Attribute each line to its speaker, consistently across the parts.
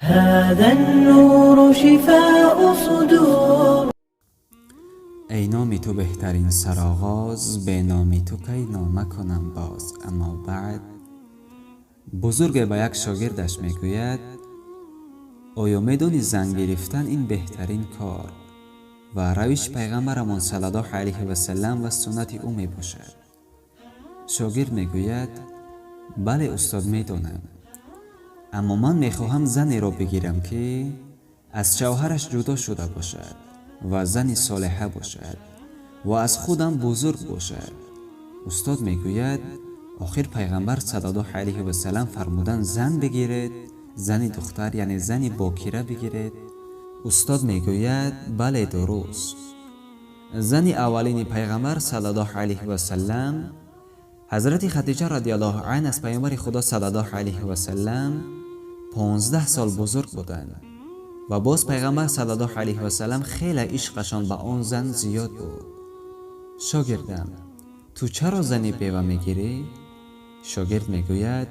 Speaker 1: هذا النور شفاء صدور.
Speaker 2: ای نام تو بهترین سرآغاز، به نام تو کی نامه کنم باز. اما بعد بزرگ به یک شاگردش میگوید آیا میدونی زن گرفتن این بهترین کار و روش پیغمبرمان صلی الله علیه و سلم و سنت او می باشد؟ شاگرد میگوید بله استاد میدونم، اما من میخواهم زنی را بگیرم که از شوهرش جدا شده باشد و زنی صالحه باشد و از خودم بزرگ باشد. استاد میگوید آخر پیغمبر صلی الله علیه و سلم فرمودن زن بگیرید، زنی دختر یعنی زنی باکره بگیرید. استاد میگوید بله درست. زنی اولین پیغمبر صلی الله علیه و سلم حضرت خدیجه رضی الله عنها از پیامبر خدا صلی الله علیه و سلم 15 سال بزرگ بودند و باز پیغمبر صلی الله علیه و سلم خیلی عشقشان به آن زن زیاد بود. شاگردم تو چرا زنی بیوه میگیری؟ شاگرد میگوید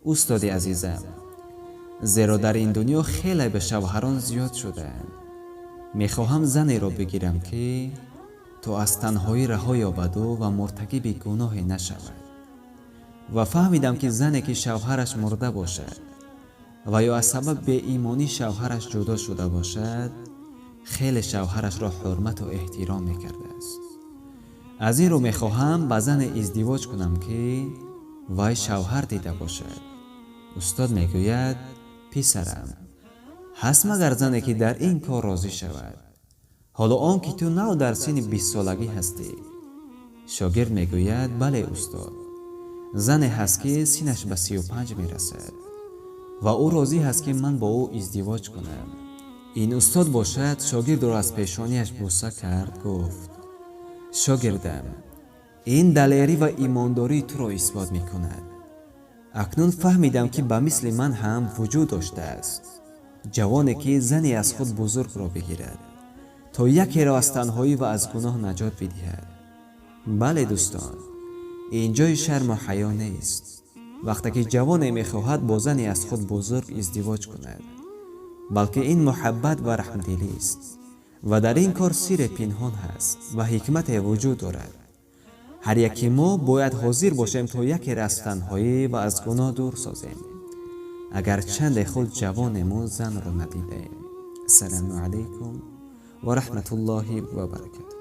Speaker 2: استاد عزیزم، زیرا در این دنیا خیلی به شوهران زیاد شدند. میخواهم زنی را بگیرم که تو از تنهایی رها یابد و مرتکب گناهی نشود. و فهمیدم که زنی که شوهرش مرده باشد و یا از سبب بی ایمانی شوهرش جدا شده باشد، خیلی شوهرش را حرمت و احترام میکرده است. از این رو میخواهم با زن ازدواج کنم که وای شوهر دیده باشد. استاد میگوید پسرم، هست مگر زنی که در این کار راضی شود، حالا آن که تو نو در سن 20 سالگی هستی؟ شاگرد میگوید بله استاد، زنی هست که سینش به 35 میرسد و او راضی هست که من با او ازدواج کنم. این استاد باشد شاگرد را از پیشانیش بوسه کرد، گفت شاگردم، این دلیری و ایمانداری تو را اثبات می کند. اکنون فهمیدم که به مثل من هم وجود داشته است جوانی که زنی از خود بزرگ را بگیرد تا یکی را از تنهایی و از گناه نجات بدهد. بله دوستان، اینجای شرم و حیا نیست وقتی که جوانی میخواهد با زنی از خود بزرگ ازدواج کند، بلکه این محبت و رحمدلی است و در این کار سر پنهان هست و حکمت وجود دارد. هر یکی ما باید حاضر باشیم تا یکی را از تنهایی و از گناه دور سازیم، اگر چند خود جوانمون زن را ندیدیم. السلام علیکم و رحمت الله و برکاته.